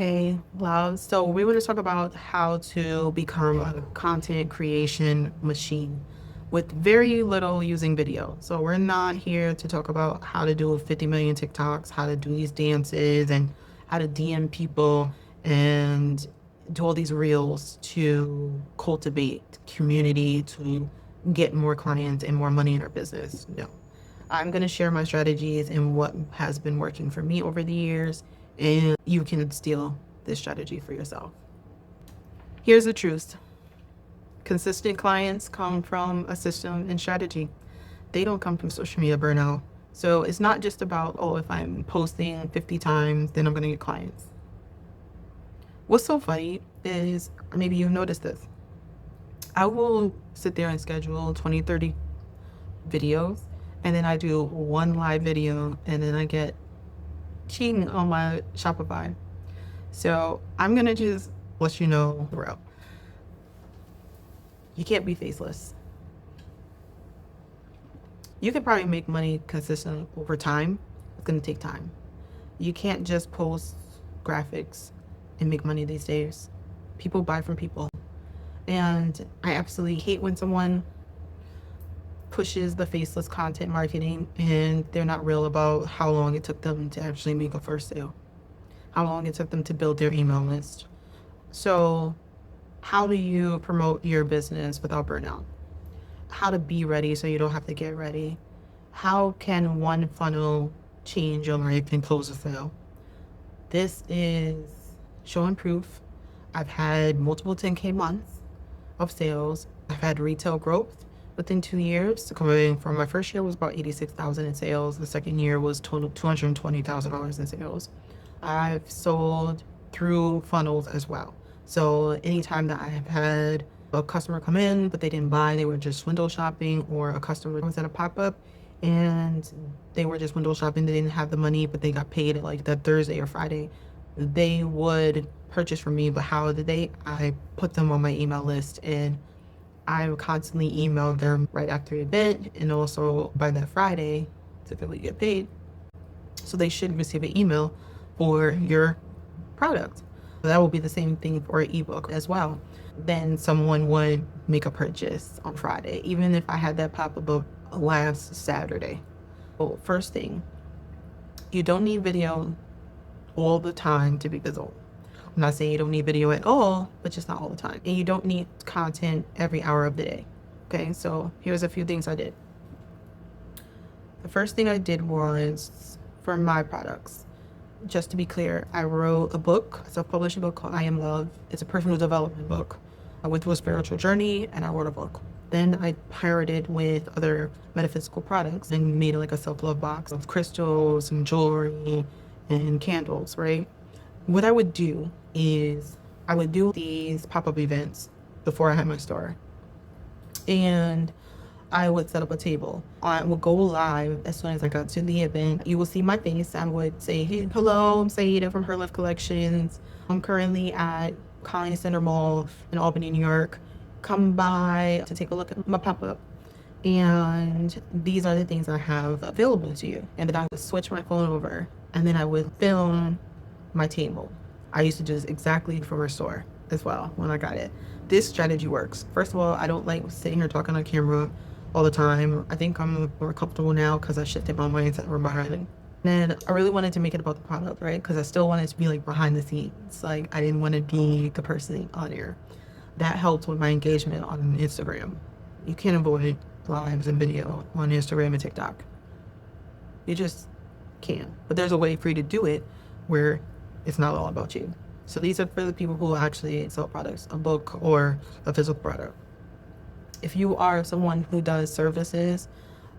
Hey, love. So we want to talk about how to become a content creation machine with very little using video. So we're not here to talk about how to do 50 million TikToks, how to do these dances, and how to DM people and do all these reels to cultivate community, to get more clients and more money in our business. No. I'm going to share my strategies and what has been working for me over the years, and you can steal this strategy for yourself. Here's the truth. Consistent clients come from a system and strategy. They don't come from social media burnout. So it's not just about, oh, if I'm posting 50 times, then I'm going to get clients. What's so funny is, or maybe you've noticed this, I will sit there and schedule 20, 30 videos, and then I do one live video, and then I get king on my Shopify. So I'm gonna just let you know, bro, you can't be faceless. You can probably make money consistent over time. It's gonna take time. You can't just post graphics and make money these days. People buy from people. And I absolutely hate when someone pushes the faceless content marketing and they're not real about how long it took them to actually make a first sale, how long it took them to build their email list. So how do you promote your business without burnout? How to be ready so you don't have to get ready? How can one funnel change your life and close a sale? This is showing proof. I've had multiple 10K months of sales. I've had retail growth within 2 years. Coming from my first year was about 86,000 in sales. The second year was total $220,000 in sales. I've sold through funnels as well. So anytime that I have had a customer come in, but they didn't buy, they were just window shopping, or a customer was at a pop-up and they were just window shopping, they didn't have the money, but they got paid at like that Thursday or Friday, they would purchase from me. But how did they? I put them on my email list, and I would constantly email them right after the event, and also by that Friday, typically get paid. So they should receive an email for your product. That will be the same thing for an ebook as well. Then someone would make a purchase on Friday, even if I had that pop-up last Saturday. So first thing, you don't need video all the time to be visible. I'm not saying you don't need video at all, but just not all the time. And you don't need content every hour of the day. Okay, so here's a few things I did. The first thing I did was for my products. Just to be clear, I wrote a book, a self-published book called I Am Love. It's a personal development book. I went through a spiritual journey and I wrote a book. Then I paired it with other metaphysical products and made like a self-love box of crystals and jewelry and candles, right? What I would do is I would do these pop-up events before I had my store. And I would set up a table. I would go live as soon as I got to the event. You will see my face. I would say, hey, hello, I'm Saida from Her Life Collections. I'm currently at Colony Center Mall in Albany, New York. Come by to take a look at my pop-up. And these are the things I have available to you. And then I would switch my phone over, and then I would film my table. I used to do this exactly for a store as well when I got it. This strategy works. First of all, I don't like sitting here talking on camera all the time. I think I'm more comfortable now because I shifted my mindset from behind it. And I really wanted to make it about the product, right? Because I still wanted to be like behind the scenes. Like I didn't want to be the person on air. That helped with my engagement on Instagram. You can't avoid lives and video on Instagram and TikTok. You just can't. But there's a way for you to do it where it's not all about you. So these are for the people who actually sell products, a book or a physical product. If you are someone who does services,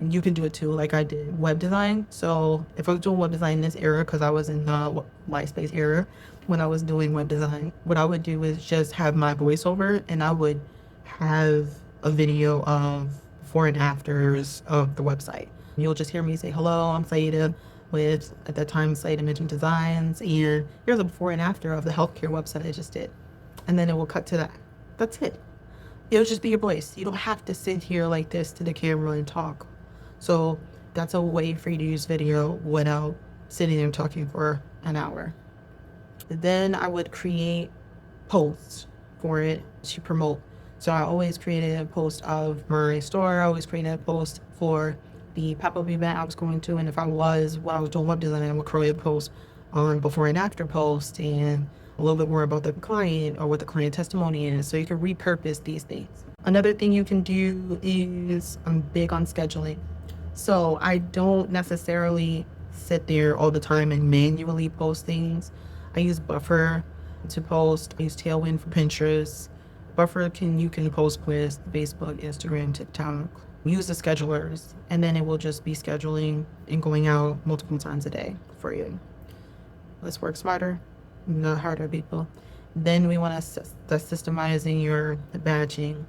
you can do it too, like I did web design. So if I was doing web design in this era, because I was in the MySpace era when I was doing web design, what I would do is just have my voiceover, and I would have a video of before and afters of the website. You'll just hear me say, hello, I'm Saida with, at that time, Saida Mention Designs, and here's a before and after of the healthcare website I just did. And then it will cut to that. That's it. It'll just be your voice. You don't have to sit here like this to the camera and talk. So that's a way for you to use video without sitting there talking for an hour. Then I would create posts for it to promote. So I always created a post of my store. I always created a post for the pop-up event I was going to. And if I was, when I was doing web design, I would create a post on before and after post and a little bit more about the client or what the client testimony is. So you can repurpose these things. Another thing you can do is I'm big on scheduling. So I don't necessarily sit there all the time and manually post things. I use Buffer to post. I use Tailwind for Pinterest. Buffer you can post with Facebook, Instagram, TikTok. Use the schedulers, and then it will just be scheduling and going out multiple times a day for you. Let's work smarter, not harder, people. Then we want to start systemizing your batching.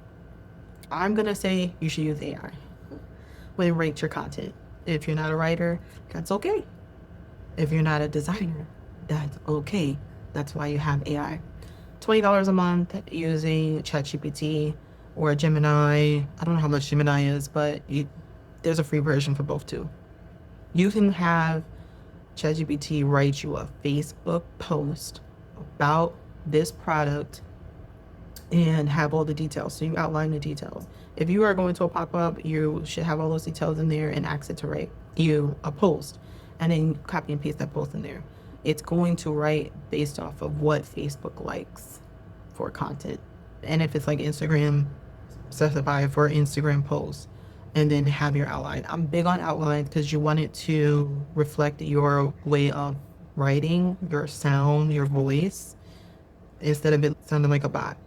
I'm gonna say you should use AI when you rate your content. If you're not a writer, that's okay. If you're not a designer, that's okay. That's why you have AI. $20 a month using ChatGPT or Gemini. I don't know how much Gemini is, but there's a free version for both too. You can have ChatGPT write you a Facebook post about this product and have all the details. So you outline the details. If you are going to a pop-up, you should have all those details in there and ask it to write you a post, and then copy and paste that post in there. It's going to write based off of what Facebook likes for content. And if it's like Instagram, specify for Instagram posts, and then have your outline. I'm big on outlines because you want it to reflect your way of writing, your sound, your voice, instead of it sounding like a bot.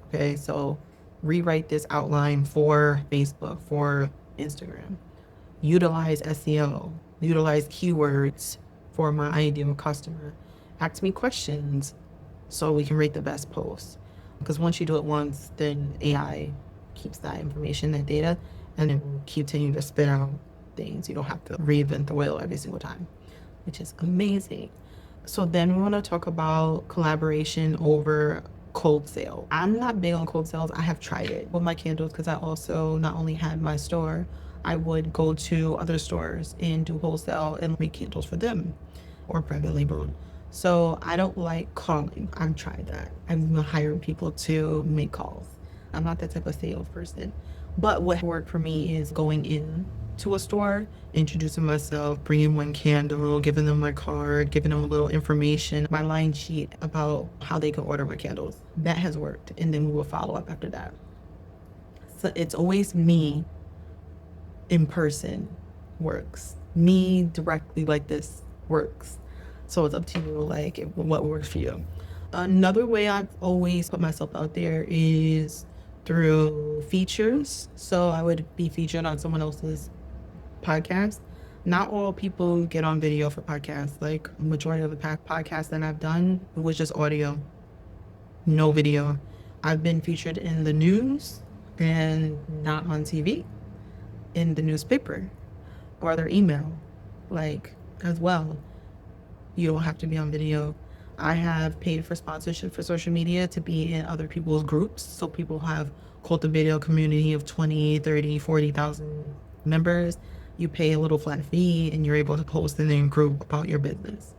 Okay, so rewrite this outline for Facebook, for Instagram. Utilize SEO, utilize keywords for my ideal customer. Ask me questions so we can rate the best posts. Because once you do it once, then AI keeps that information, that data, and it will continue to spit out things. You don't have to reinvent the wheel every single time, which is amazing. So then we want to talk about collaboration over cold sale. I'm not big on cold sales. I have tried it with my candles because I also not only had my store, I would go to other stores and do wholesale and make candles for them or private label. So I don't like calling. I've tried that. I'm hiring people to make calls. I'm not that type of salesperson. But what worked for me is going in to a store, introducing myself, bringing one candle, giving them my card, giving them a little information, my line sheet about how they can order my candles. That has worked. And then we will follow up after that. So it's always me in person works. Me directly like this works. So it's up to you, like what works for you. Another way I've always put myself out there is through features. So I would be featured on someone else's podcast. Not all people get on video for podcasts. Like majority of the podcasts that I've done was just audio, no video. I've been featured in the news and not on TV, in the newspaper or their email, like as well. You don't have to be on video. I have paid for sponsorship for social media to be in other people's groups. So people have cultivated a community of 20, 30, 40,000 members. You pay a little flat fee and you're able to post in their group about your business.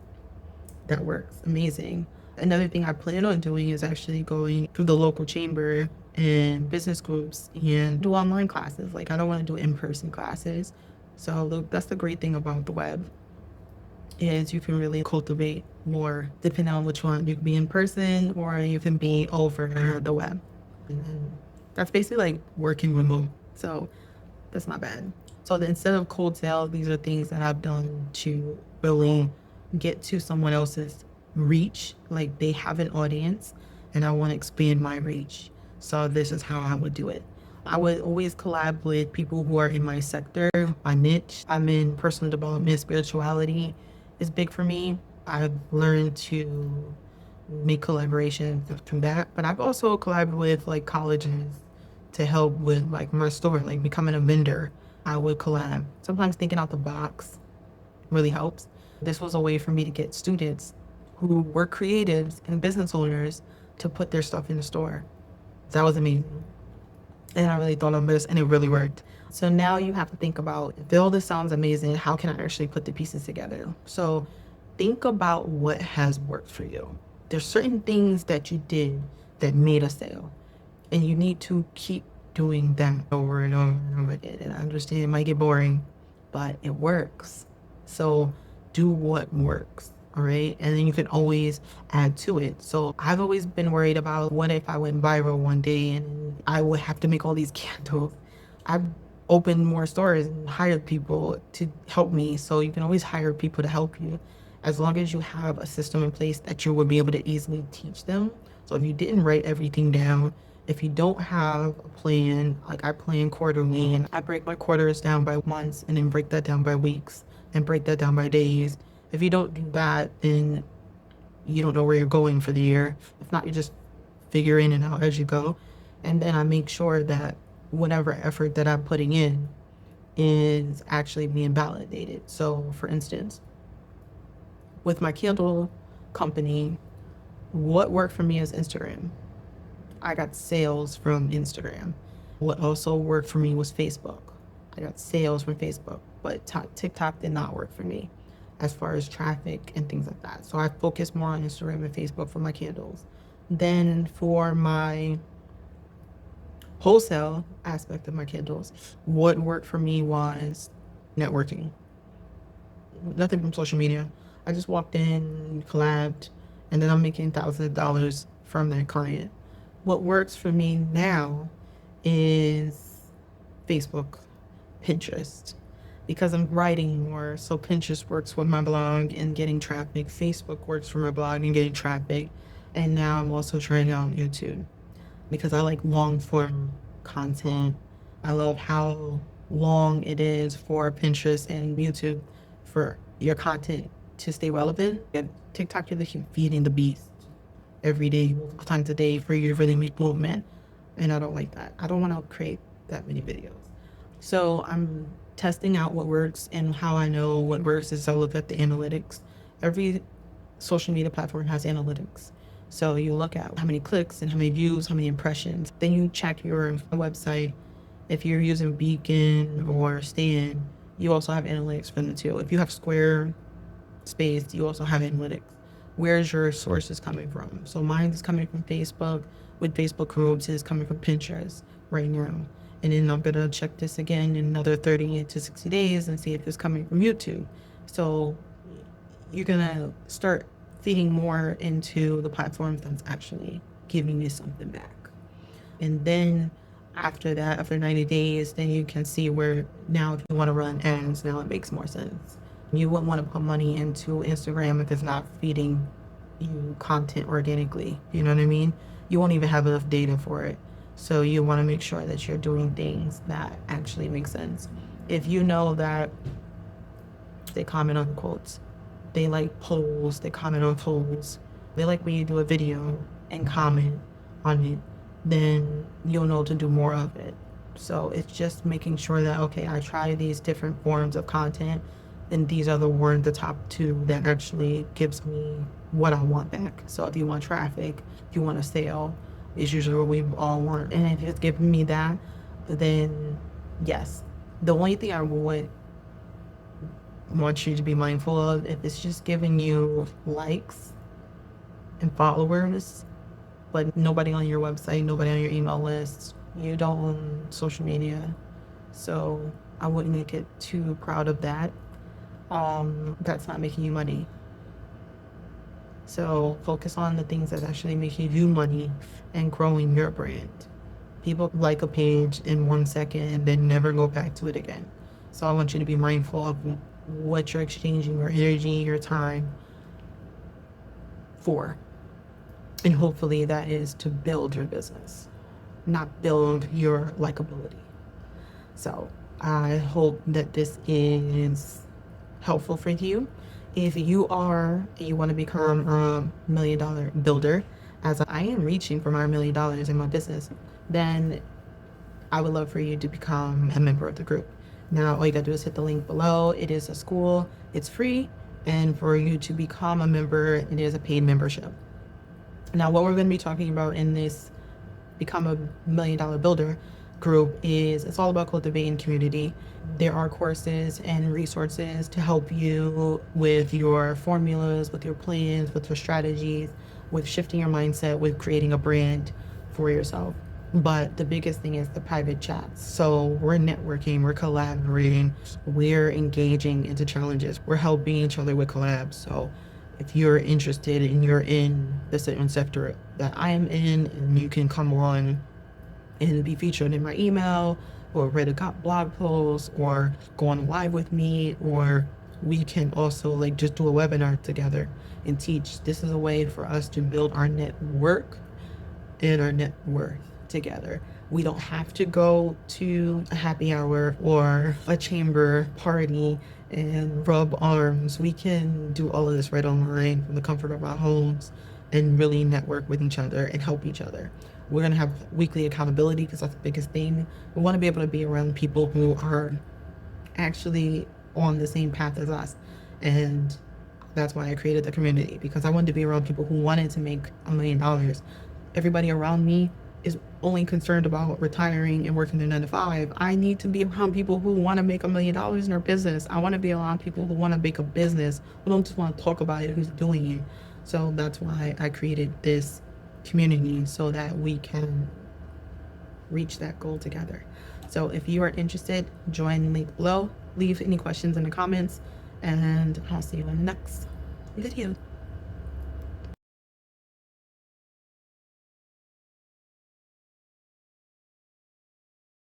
That works amazing. Another thing I plan on doing is actually going through the local chamber and business groups and do online classes. Like I don't want to do in-person classes. So that's the great thing about the web, is you can really cultivate more depending on which one. You can be in person or you can be over the web. And that's basically like working remote. So that's not bad. So instead of cold sales, these are things that I've done to really get to someone else's reach. Like they have an audience and I want to expand my reach. So this is how I would do it. I would always collab with people who are in my sector, my niche. I'm in personal development, spirituality is big for me. I've learned to make collaborations from that, but I've also collaborated with like colleges to help with like my store, like becoming a vendor. I would collab. Sometimes thinking out the box really helps. This was a way for me to get students who were creatives and business owners to put their stuff in the store. That was amazing. And I really thought of this and it really worked. So now you have to think about, if all this sounds amazing, how can I actually put the pieces together? So think about what has worked for you. There's certain things that you did that made a sale, and you need to keep doing that over and over and over again. And I understand it might get boring, but it works. So do what works. All right. And then you can always add to it. So I've always been worried about what if I went viral one day and I would have to make all these candles. I've opened more stores and hired people to help me. So you can always hire people to help you as long as you have a system in place that you would be able to easily teach them. So if you didn't write everything down, if you don't have a plan, like I plan quarterly and I break my quarters down by months and then break that down by weeks and break that down by days. If you don't do that, then you don't know where you're going for the year. If not, you just figure in and out as you go. And then I make sure that whatever effort that I'm putting in is actually being validated. So for instance, with my candle company, what worked for me is Instagram. I got sales from Instagram. What also worked for me was Facebook. I got sales from Facebook, but TikTok did not work for me as far as traffic and things like that. So I focused more on Instagram and Facebook for my candles. Then for my wholesale aspect of my candles, what worked for me was networking. Nothing from social media. I just walked in, collabed, and then I'm making thousands of dollars from that client. What works for me now is Facebook, Pinterest, because I'm writing more. So Pinterest works with my blog and getting traffic. Facebook works for my blog and getting traffic. And now I'm also trying out YouTube because I like long form content. I love how long it is for Pinterest and YouTube for your content to stay relevant. And TikTok, you're like feeding the beast every day, multiple times a day for you to really make movement. And I don't like that. I don't want to create that many videos. So I'm testing out what works, and how I know what works is I look at the analytics. Every social media platform has analytics. So you look at how many clicks and how many views, how many impressions. Then you check your website. If you're using Beacon or Stan, you also have analytics for them too. If you have Square Space, you also have analytics. Where's your sources coming from? So mine is coming from Facebook, with Facebook groups, is coming from Pinterest right now. And then I'm gonna check this again in another 30 to 60 days and see if it's coming from YouTube. So you're gonna start feeding more into the platforms that's actually giving you something back. And then after that, after 90 days, then you can see where now if you want to run ads, now it makes more sense. You wouldn't want to put money into Instagram if it's not feeding you content organically. You know what I mean? You won't even have enough data for it. So you want to make sure that you're doing things that actually make sense. If you know that they comment on quotes, they like polls, they comment on polls, they like when you do a video and comment on it, then you'll know to do more of it. So it's just making sure that, okay, I try these different forms of content, and these are the top two that actually gives me what I want back. So if you want traffic, if you want a sale, is usually what we all want. And if it's giving me that, then yes. The only thing I would want you to be mindful of, if it's just giving you likes and followers, but nobody on your website, nobody on your email list, you don't own social media. So I wouldn't get too proud of that. That's not making you money. So focus on the things that actually make you money and growing your brand. People like a page in 1 second and then never go back to it again. So I want you to be mindful of what you're exchanging your energy, your time for. And hopefully that is to build your business, not build your likability. So I hope that this is helpful for you. If you want to become a $1 million builder, as I am reaching for my $1 million in my business, then I would love for you to become a member of the group. Now, all you gotta do is hit the link below. It is a school, it's free, and for you to become a member, it is a paid membership. Now, what we're gonna be talking about in this Become a $1 Million Builder group is, it's all about cultivating community. There are courses and resources to help you with your formulas, with your plans, with your strategies. with shifting your mindset, with creating a brand for yourself. But the biggest thing is the private chats. So we're networking, we're collaborating, we're engaging into challenges, we're helping each other with collabs. So if you're interested and you're in the certain sector that I am in, and you can come on and be featured in my email or read a blog post or go on live with me, or we can also like just do a webinar together and teach. This is a way for us to build our network and our net worth together. We don't have to go to a happy hour or a chamber party and rub arms. We can do all of this right online from the comfort of our homes and really network with each other and help each other. We're going to have weekly accountability because that's the biggest thing. We want to be able to be around people who are actually on the same path as us. And that's why I created the community, because I wanted to be around people who wanted to make $1 million. Everybody around me is only concerned about retiring and working their 9 to 5. I need to be around people who want to make $1 million in their business. I want to be around people who want to make a business, who don't just want to talk about it, who's doing it. So that's why I created this community, so that we can reach that goal together. So if you are interested, join the link below. Leave any questions in the comments, and I'll see you in the next video.